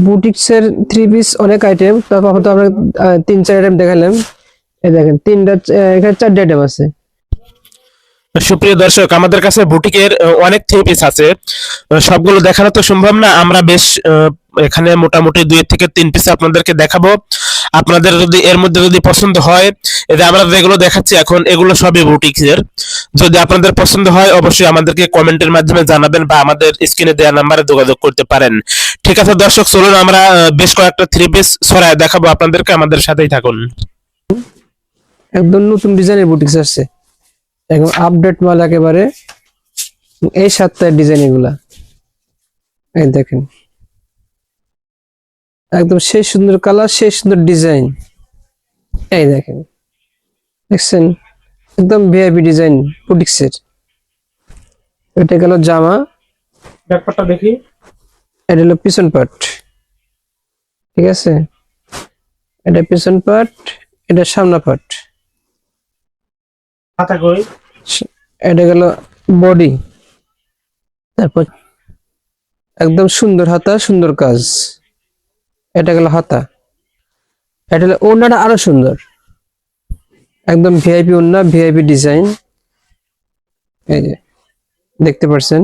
বুটিক্সের three piece অনেক item, তারপর হয়তো আমরা 3-4 আইটেম দেখালাম। এই দেখেন এখানে 4টা আইটেম আছে। সুপ্রিয় দর্শক, আমাদের কাছে বুটিকের অনেক থ্রি পিস আছে, সবগুলো দেখানো তো সম্ভব না। আমরা বেশ এখানে মোটামুটি 2 থেকে 3 পিস আপনাদেরকে দেখাবো। আপনাদের যদি এর মধ্যে যদি পছন্দ হয়, এই আমরা যেগুলো দেখাচ্ছি এখন এগুলো সবই বুটিকের। যদি আপনাদের পছন্দ হয় অবশ্যই আমাদেরকে কমেন্টের মাধ্যমে জানাবেন বা আমাদের স্ক্রিনে দেওয়া নাম্বারে যোগাযোগ করতে পারেন। ঠিক আছে দর্শক, চলুন আমরা বেশ কয়েকটা থ্রি পিস ছড়ায় দেখাবো আপনাদেরকে, আমাদের সাথেই থাকুন। একদম নতুন ডিজাইনের বুটিক্স আসছে, একদম আপডেট মাল একেবারে। এই 7টার ডিজাইন এগুলা, এই দেখেন একদম সেই সুন্দর কালার, সেই সুন্দর ডিজাইন। এই দেখেন, দেখছেন একদম ভিআইপি ডিজাইন বুটিক্সের। এটা গেল জামা, ব্যাপারটা দেখি। এটা হলো পিছন পার্ট, ঠিক আছে? এটা পিছন পার্ট, এটা সামনা পার্ট। হাতা কই? এটা গেল বডি, তারপর একদম সুন্দর হাতা, সুন্দর কাজ। এটা গেল হাতা। এটা হলো ওড়নাটা আরো সুন্দর, একদম ভিআইপি ওড়না, ভিআইপি ডিজাইন। এই যে দেখতে পাচ্ছেন,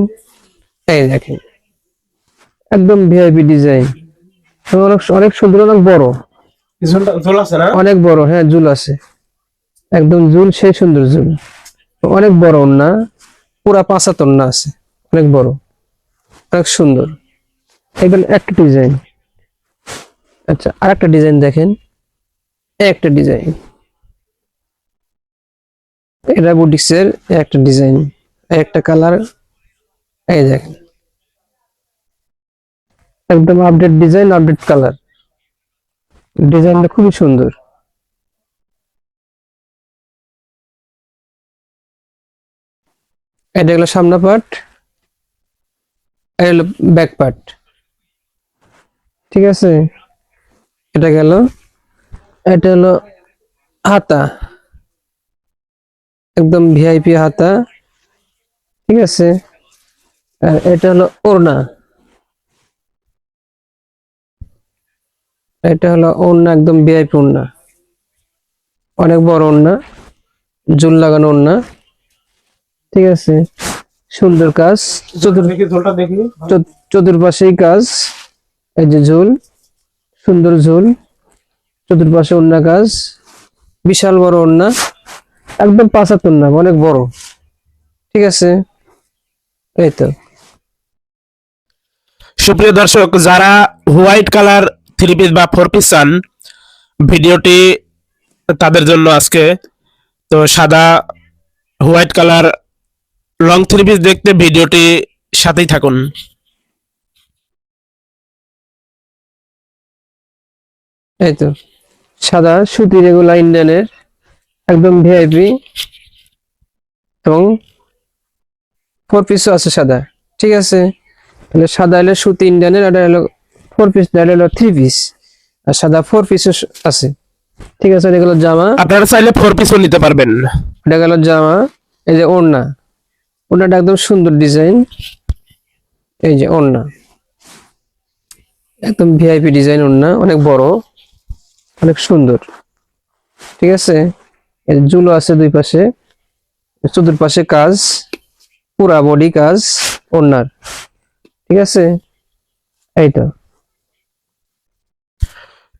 এই দেখেন একদম ভিআইপি ডিজাইন, অনেক অনেক সুন্দর, অনেক বড়। ঝোল আছে না? অনেক বড়, হ্যাঁ ঝুল আছে, একদম ঝুল, সেই সুন্দর ঝুল। অনেক বড় ওড়না, পুরা 5 হাত ওড়না আছে, অনেক বড়, অনেক সুন্দর। এগুলো একটা ডিজাইন। আচ্ছা, আরেকটা ডিজাইন দেখেন, একটা ডিজাইন, এটা বুটিক্সের একটা ডিজাইন, একটা কালার। এই দেখেন একদম আপডেট ডিজাইন, আপডেট কালার। ডিজাইনটা খুবই সুন্দর। এটা হলো সামনা পার্ট, এটা হলো ব্যাক পার্ট, ঠিক আছে? এটা গেল, এটা হলো হাতা, একদম ভিআইপি হাতা, ঠিক আছে? আর এটা হলো ওড়না, এটা হলো ওড়না, একদম ভিআইপি ওড়না, অনেক বড় ওড়না, ঝুল লাগানো ওড়না, ঠিক আছে? সুন্দর কাজ, চতুর্পাশেই কাজ। এই যে ঝুল, সুন্দর ঝুল, চতুর্পাশে ওড়না কাজ, বিশাল বড় ওড়না, একদম 5 হাত ওড়না, অনেক বড়, ঠিক আছে? এই তো সুপ্রিয় দর্শক, যারা হোয়াইট কালার থ্রি পিস বা 4 পিস চান, ভিডিওটি তাদের জন্য আজকে। তো সাদা white colour long three piece দেখতে ভিডিওটি সাথেই থাকুন। এই তো সাদা সুতির, এগুলা ইন্ডিয়ানের, একদম ভিআইপি, এবং 4 পিসও আছে সাদা, ঠিক আছে? তাহলে সাদা হলো সুতি ইন্ডিয়ানের, এটা হলো 4 পিস, এটা হলো 3 পিস, আর সাদা 4 পিসও আছে, ঠিক আছে? এটা গেল জামা, আপনারা চাইলে 4 পিসও নিতে পারবেন। এটা গেল জামা। এই যে ওড়না, ওড়নাটা একদম সুন্দর ডিজাইন। এই যে ওড়না, একদম ভিআইপি ডিজাইন ওড়না, অনেক বড়, অনেক সুন্দর, ঠিক আছে? এর ঝুলও আছে দুই পাশে, চতুর্পাশে কাজ, পুরা বডি কাজ ওড়নার, ঠিক আছে? এই তো।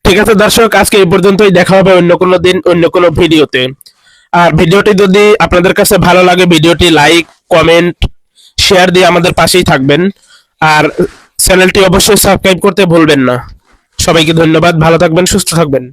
ঠিক আছে দর্শক, আজকে এই পর্যন্তই, দেখা হবে অন্য কোনো দিন অন্য কোনো ভিডিওতে। আর ভিডিওটি যদি আপনাদের কাছে ভালো লাগে, ভিডিওটি লাইক, কমেন্ট, শেয়ার দিয়ে আমাদের পাশেই থাকবেন। আর চ্যানেলটি অবশ্যই সাবস্ক্রাইব করতে ভুলবেন না। সবাইকে ধন্যবাদ, ভালো থাকবেন, সুস্থ থাকবেন।